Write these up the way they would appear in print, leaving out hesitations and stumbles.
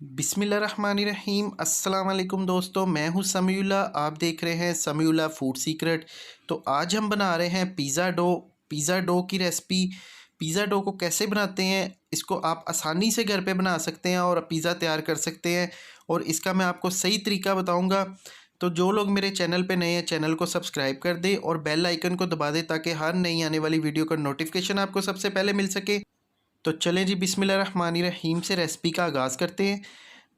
बिस्मिल्लाहिर्रहमानिर्रहीम अस्सलाम वालेकुम दोस्तों, मैं हूं समीउल्लाह। आप देख रहे हैं समीउल्लाह फूड सीक्रेट। तो आज हम बना रहे हैं पिज़्ज़ा डो की रेसिपी। पिज़्ज़ा डो को कैसे बनाते हैं, इसको आप आसानी से घर पे बना सकते हैं और पिज़्ज़ा तैयार कर सकते हैं, और इसका मैं आपको सही तरीका बताऊंगा। तो जो लोग मेरे चैनल पे नए हैं, चैनल को सब्सक्राइब कर दें और बेल आइकन को दबा दें ताकि हर नई आने वाली वीडियो का नोटिफिकेशन आपको सबसे पहले मिल सके। तो चलें जी, बिस्मिल्लाहिर्रहमानिर्रहीम से रेसिपी का आगाज़ करते हैं।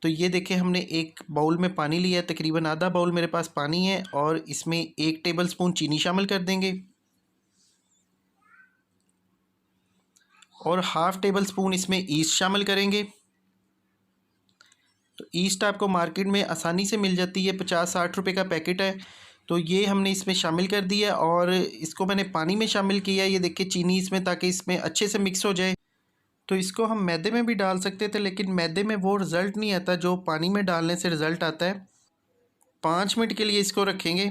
तो ये देखें, हमने एक बाउल में पानी लिया है, तकरीबन आधा बाउल मेरे पास पानी है, और इसमें 1 टेबलस्पून चीनी शामिल कर देंगे और हाफ़ टेबल स्पून इसमें ईस्ट शामिल करेंगे। तो ईस्ट आपको मार्केट में आसानी से मिल जाती है, 50-60 रुपये का पैकेट है। तो ये हमने इसमें शामिल कर दिया और इसको मैंने पानी में शामिल किया। ये देखिए चीनी इसमें, ताकि इसमें अच्छे से मिक्स हो जाए। तो इसको हम मैदे में भी डाल सकते थे, लेकिन मैदे में वो रिज़ल्ट नहीं आता जो पानी में डालने से रिज़ल्ट आता है। 5 मिनट के लिए इसको रखेंगे।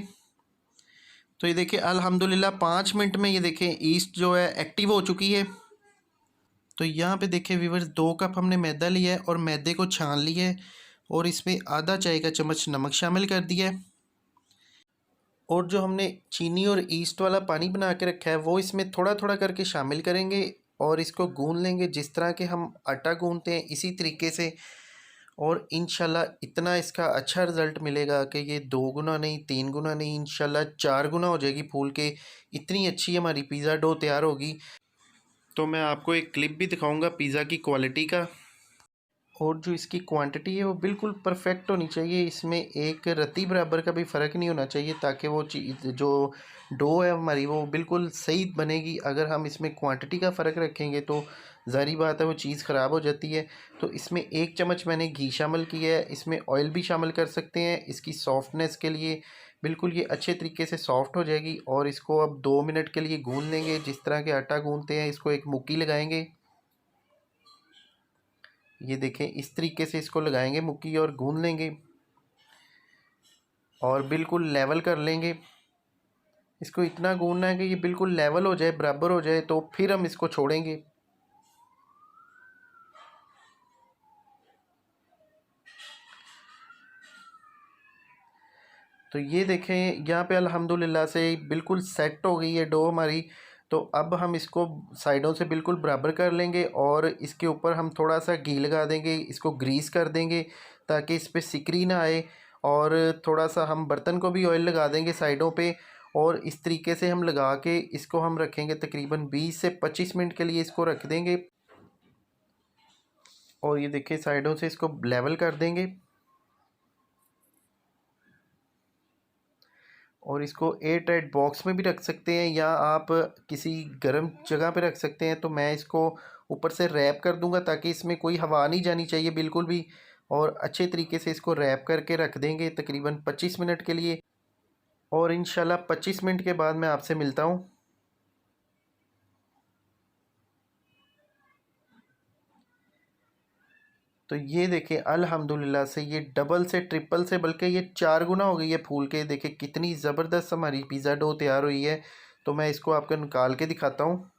तो ये देखिए अल्हम्दुलिल्लाह 5 मिनट में ये देखें ईस्ट जो है एक्टिव हो चुकी है। तो यहाँ पे देखें व्यूअर्स, 2 कप हमने मैदा लिया है और मैदे को छान लिया है, और इसमें आधा चाय का चम्मच नमक शामिल कर दिया है। और जो हमने चीनी और ईस्ट वाला पानी बना के रखा है वो इसमें थोड़ा थोड़ा करके शामिल करेंगे और इसको गूंद लेंगे। जिस तरह के हम आटा गूंदते हैं इसी तरीके से, और इंशाल्लाह इतना इसका अच्छा रिज़ल्ट मिलेगा कि ये 2 गुना नहीं, 3 गुना नहीं, इंशाल्लाह 4 गुना हो जाएगी फूल के। इतनी अच्छी हमारी पिज़्ज़ा डो तैयार होगी। तो मैं आपको एक क्लिप भी दिखाऊंगा पिज़्ज़ा की क्वालिटी का, और जो इसकी क्वांटिटी है वो बिल्कुल परफेक्ट होनी चाहिए। इसमें एक रत्ती बराबर का भी फ़र्क नहीं होना चाहिए, ताकि वो चीज़ जो डो है हमारी वो बिल्कुल सही बनेगी। अगर हम इसमें क्वांटिटी का फ़र्क रखेंगे तो ज़ाहिर बात है वो चीज़ ख़राब हो जाती है। तो इसमें 1 चम्मच मैंने घी शामिल किया है, इसमें ऑयल भी शामिल कर सकते हैं इसकी सॉफ्टनेस के लिए। बिल्कुल ये अच्छे तरीके से सॉफ्ट हो जाएगी, और इसको अब 2 मिनट के लिए गूंद लेंगे। जिस तरह के आटा गूंदते हैं, इसको एक मुक्की लगाएंगे। ये देखें इस तरीके से इसको लगाएंगे मुक्की और गूंद लेंगे, और बिल्कुल लेवल कर लेंगे। इसको इतना गूंदना है कि ये बिल्कुल लेवल हो जाए, बराबर हो जाए, तो फिर हम इसको छोड़ेंगे। तो ये देखें यहाँ पे अल्हम्दुलिल्लाह से बिल्कुल सेट हो गई है डो हमारी। तो अब हम इसको साइडों से बिल्कुल बराबर कर लेंगे, और इसके ऊपर हम थोड़ा सा घी लगा देंगे, इसको ग्रीस कर देंगे ताकि इस पर सिकरी ना आए। और थोड़ा सा हम बर्तन को भी ऑयल लगा देंगे साइडों पे, और इस तरीके से हम लगा के इसको हम रखेंगे तकरीबन 20 से 25 मिनट के लिए इसको रख देंगे। और ये देखिए साइडों से इसको लेवल कर देंगे, और इसको एयर टाइट बॉक्स में भी रख सकते हैं, या आप किसी गर्म जगह पे रख सकते हैं। तो मैं इसको ऊपर से रैप कर दूंगा ताकि इसमें कोई हवा नहीं जानी चाहिए बिल्कुल भी, और अच्छे तरीके से इसको रैप करके रख देंगे तकरीबन 25 मिनट के लिए। और इंशाल्लाह 25 मिनट के बाद मैं आपसे मिलता हूँ। तो ये देखें अल्हम्दुलिल्लाह से ये डबल से ट्रिपल से बल्कि ये 4 गुना हो गई है फूल के। देखें कितनी ज़बरदस्त हमारी पिज़्ज़ा डो तैयार हुई है। तो मैं इसको आपको निकाल के दिखाता हूँ।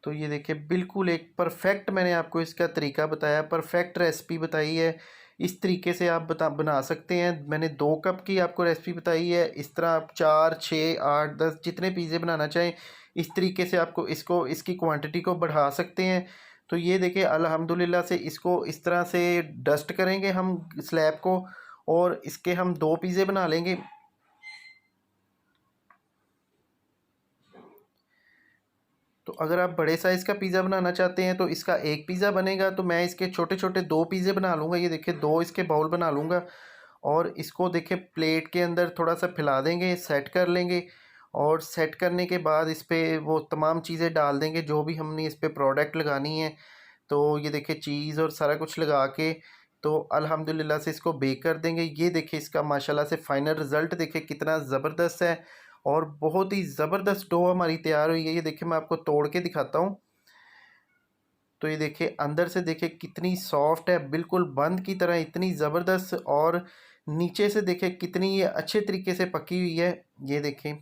तो ये देखिए बिल्कुल एक परफेक्ट, मैंने आपको इसका तरीका बताया, परफेक्ट रेसिपी बताई है। इस तरीके से आप बना सकते हैं। मैंने 2 कप की आपको रेसिपी बताई है। इस तरह आप 4, 6, 8, 10 जितने पिज़्ज़े बनाना चाहें, इस तरीके से आपको इसको इसकी क्वांटिटी को बढ़ा सकते हैं। तो ये देखिए अल्हम्दुलिल्लाह से इसको इस तरह से डस्ट करेंगे हम स्लैब को, और इसके हम 2 पिज़्ज़े बना लेंगे। तो अगर आप बड़े साइज़ का पिज़्ज़ा बनाना चाहते हैं तो इसका एक पिज़्ज़ा बनेगा। तो मैं इसके छोटे छोटे 2 पिज़्ज़े बना लूँगा। ये देखिए 2 इसके बाउल बना लूँगा, और इसको देखिए प्लेट के अंदर थोड़ा सा फैला देंगे, सेट कर लेंगे। और सेट करने के बाद इस पर वो तमाम चीज़ें डाल देंगे जो भी हमने इस पर प्रोडक्ट लगानी है। तो ये देखिए चीज़ और सारा कुछ लगा के, तो अल्हम्दुलिल्लाह से इसको बेक कर देंगे। ये देखिए इसका माशाल्लाह से फ़ाइनल रिज़ल्ट देखिए कितना ज़बरदस्त है, और बहुत ही ज़बरदस्त डो हमारी तैयार हुई है। ये देखिए मैं आपको तोड़ के दिखाता हूँ। तो ये देखिए अंदर से देखिए कितनी सॉफ्ट है, बिल्कुल बंद की तरह, इतनी ज़बरदस्त। और नीचे से देखिए कितनी ये अच्छे तरीके से पकी हुई है। ये देखें